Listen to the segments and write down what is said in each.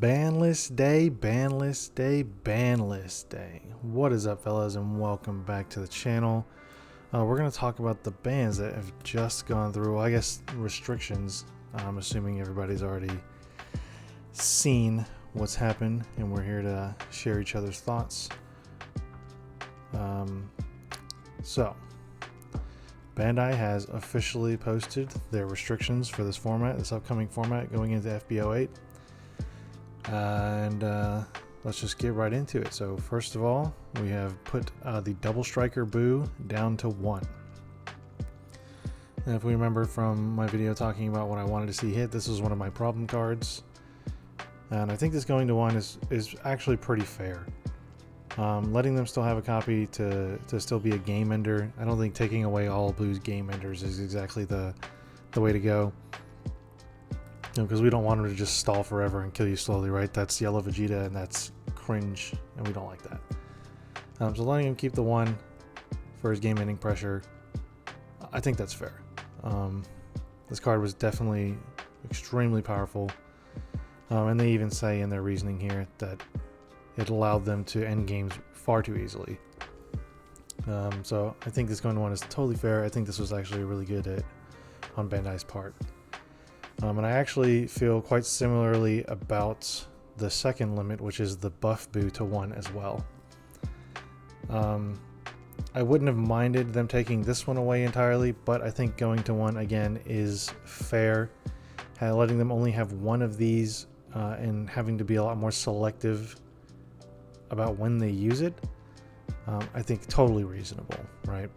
Banlist day, banlist day, banlist day. What is up, fellas, and welcome back to the channel. We're going to talk about the bans that have just gone through, well, I guess, restrictions. I'm assuming everybody's already seen what's happened, and we're here to share each other's thoughts. So, Bandai has officially posted their restrictions for this format, this upcoming format going into FBO 8. And let's just get right into it. So first of all, we have put the double striker Boo down to 1. And if we remember from my video talking about what I wanted to see hit, this was one of my problem cards. And I think this going to 1 is actually pretty fair. Letting them still have a copy to still be a game ender. I don't think taking away all Boo's game enders is exactly the way to go. Because we don't want him to just stall forever and kill you slowly, right? That's Yellow Vegeta, and that's cringe, and we don't like that. So letting him keep the 1 for his game-ending pressure, I think that's fair. This card was definitely extremely powerful, and they even say in their reasoning here that it allowed them to end games far too easily. So I think this going to 1 is totally fair. I think this was actually a really good hit on Bandai's part. And I actually feel quite similarly about the second limit, which is the buff Boo to 1 as well. I wouldn't have minded them taking this one away entirely, but I think going to 1 again is fair. Letting them only have 1 of these and having to be a lot more selective about when they use it, I think totally reasonable, right?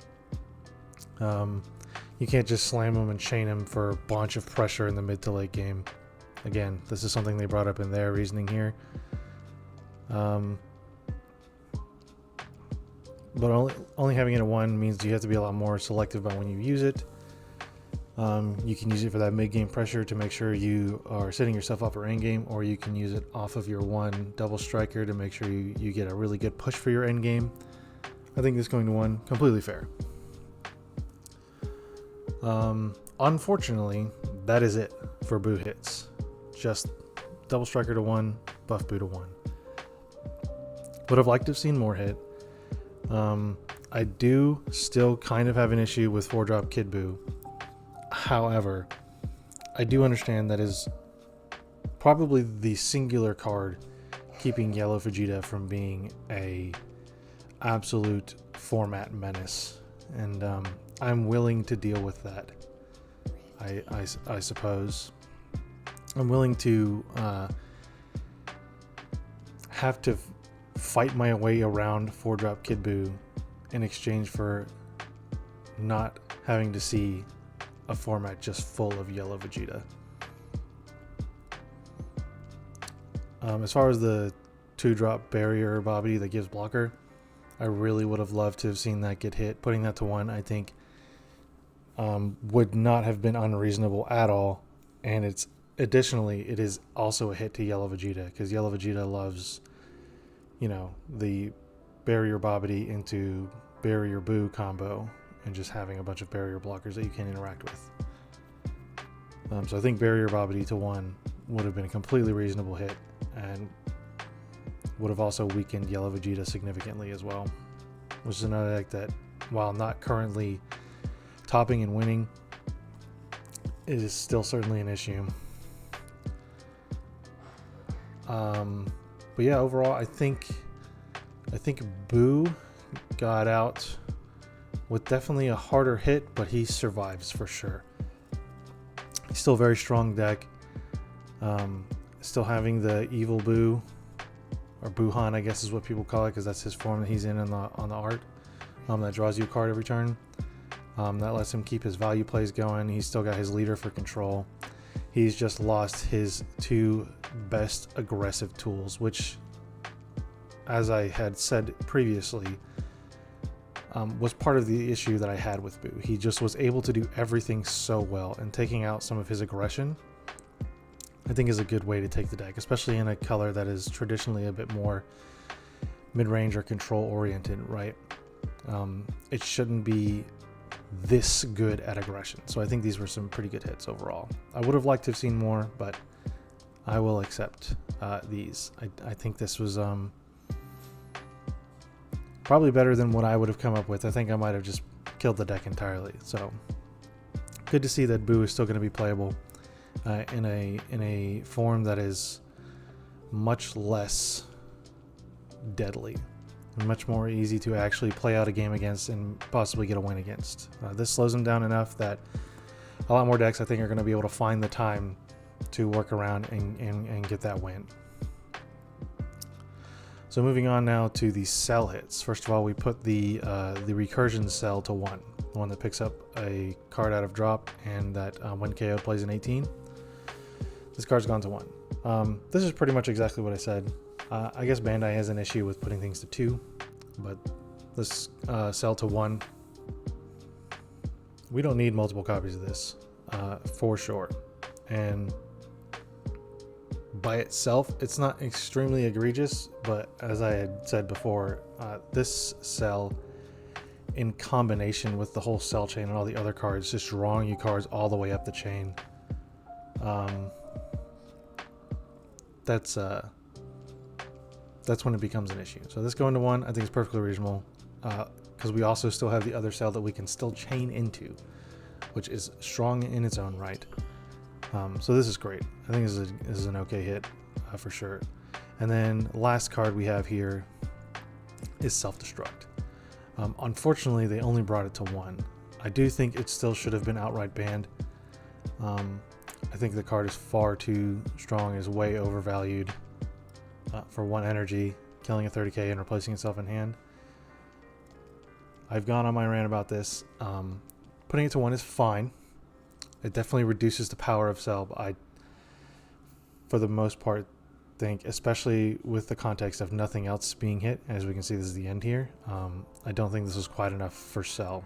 You can't just slam them and chain them for a bunch of pressure in the mid to late game. Again, this is something they brought up in their reasoning here. But only having it at 1 means you have to be a lot more selective about when you use it. You can use it for that mid game pressure to make sure you are setting yourself up for end game, or you can use it off of your 1 double striker to make sure you get a really good push for your end game. I think this going to 1, completely fair. Unfortunately, that is it for Boo hits. Just double striker to 1, buff Boo to 1. Would have liked to have seen more hit. I do still kind of have an issue with 4-drop Kid Boo. However, I do understand that is probably the singular card keeping Yellow Vegeta from being a absolute format menace. And I'm willing to deal with that. I suppose I'm willing to have to fight my way around 4-drop Kid Boo in exchange for not having to see a format just full of Yellow Vegeta. As far as the 2-drop barrier Bobby that gives blocker, I really would have loved to have seen that get hit. Putting that to 1, I think, would not have been unreasonable at all. And it is also a hit to Yellow Vegeta, because Yellow Vegeta loves, the barrier Bobbity into barrier Boo combo and just having a bunch of barrier blockers that you can interact with. So I think barrier Bobbity to 1 would have been a completely reasonable hit, and would have also weakened Yellow Vegeta significantly as well, which is another deck that, while not currently topping and winning, it is still certainly an issue. But yeah, overall, I think Boo got out with definitely a harder hit, but he survives for sure. He's still a very strong deck. Still having the evil Boo, or Buhan, I guess is what people call it, because that's his form that he's in on the art. That draws you a card every turn. That lets him keep his value plays going. He's still got his leader for control. He's just lost his 2 best aggressive tools, which, as I had said previously, was part of the issue that I had with Boo. He just was able to do everything so well, and taking out some of his aggression, I think, is a good way to take the deck, especially in a color that is traditionally a bit more mid-range or control oriented, right? It shouldn't be this good at aggression. So I think these were some pretty good hits overall. I would have liked to have seen more, but I will accept these. I think this was probably better than what I would have come up with. I think I might have just killed the deck entirely. So good to see that Boo is still going to be playable in a form that is much less deadly and much more easy to actually play out a game against and possibly get a win against. This slows him down enough that a lot more decks I think are going to be able to find the time to work around and get that win. So moving on now to the cell hits. First of all, we put the recursion cell to 1, the one that picks up a card out of drop and that when KO'd plays an 18. This card's gone to 1. This is pretty much exactly what I said. I guess Bandai has an issue with putting things to 2, but this cell to 1, we don't need multiple copies of this for sure. And by itself, it's not extremely egregious, but as I had said before, this cell in combination with the whole cell chain and all the other cards, just drawing you cards all the way up the chain, that's when it becomes an issue. So this going to 1, I think is perfectly reasonable, because we also still have the other cell that we can still chain into, which is strong in its own right. So this is great. I think this is an okay hit for sure. And then last card we have here is Self-Destruct. Unfortunately, they only brought it to 1. I do think it still should have been outright banned. I think the card is far too strong, is way overvalued for 1 energy, killing a 30k and replacing itself in hand. I've gone on my rant about this. Putting it to 1 is fine. It definitely reduces the power of Cell, but I, for the most part, think, especially with the context of nothing else being hit, as we can see this is the end here, I don't think this is quite enough for Cell.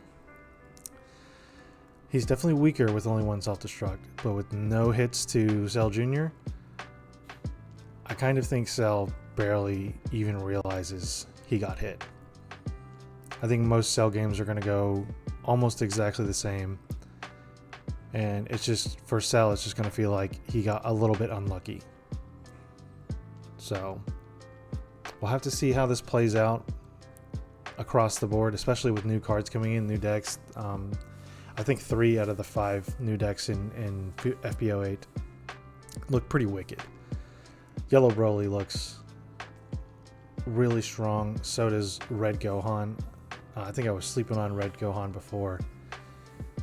He's definitely weaker with only 1 self-destruct, but with no hits to Cell Jr., I kind of think Cell barely even realizes he got hit. I think most Cell games are going to go almost exactly the same. And it's just, for Cell, it's just going to feel like he got a little bit unlucky. So, we'll have to see how this plays out across the board, especially with new cards coming in, new decks. I think 3 out of the 5 new decks in FBO8 look pretty wicked. Yellow Broly looks really strong. So does Red Gohan. I think I was sleeping on Red Gohan before.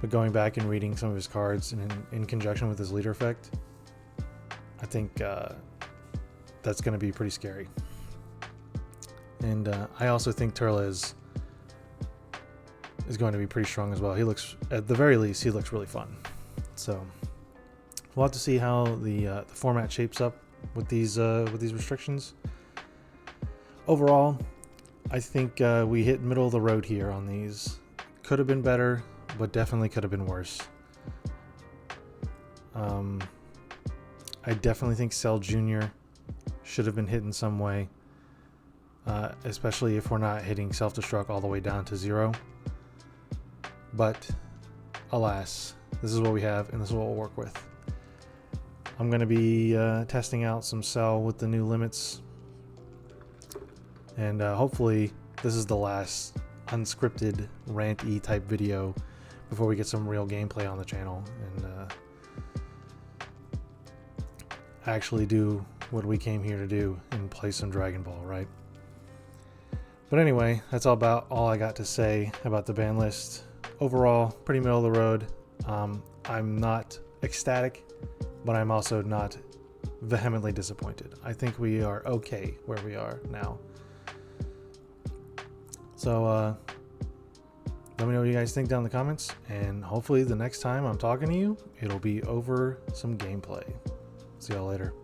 But going back and reading some of his cards in conjunction with his leader effect, I think that's going to be pretty scary. And I also think Turles is going to be pretty strong as well. He looks, at the very least, he looks really fun. So we'll have to see how the format shapes up with these restrictions. Overall, I think we hit middle of the road here on these. Could have been better, but definitely could have been worse. I definitely think Cell Jr. should have been hit in some way, especially if we're not hitting self-destruct all the way down to 0. But alas, this is what we have, and this is what we'll work with. I'm going to be testing out some Cell with the new limits, and hopefully this is the last unscripted rant-y type video before we get some real gameplay on the channel and actually do what we came here to do and play some Dragon Ball, right? But anyway, that's all I got to say about the ban list. Overall, pretty middle of the road. I'm not ecstatic, but I'm also not vehemently disappointed. I think we are okay where we are now. So let me know what you guys think down in the comments, and hopefully the next time I'm talking to you, it'll be over some gameplay. See y'all later.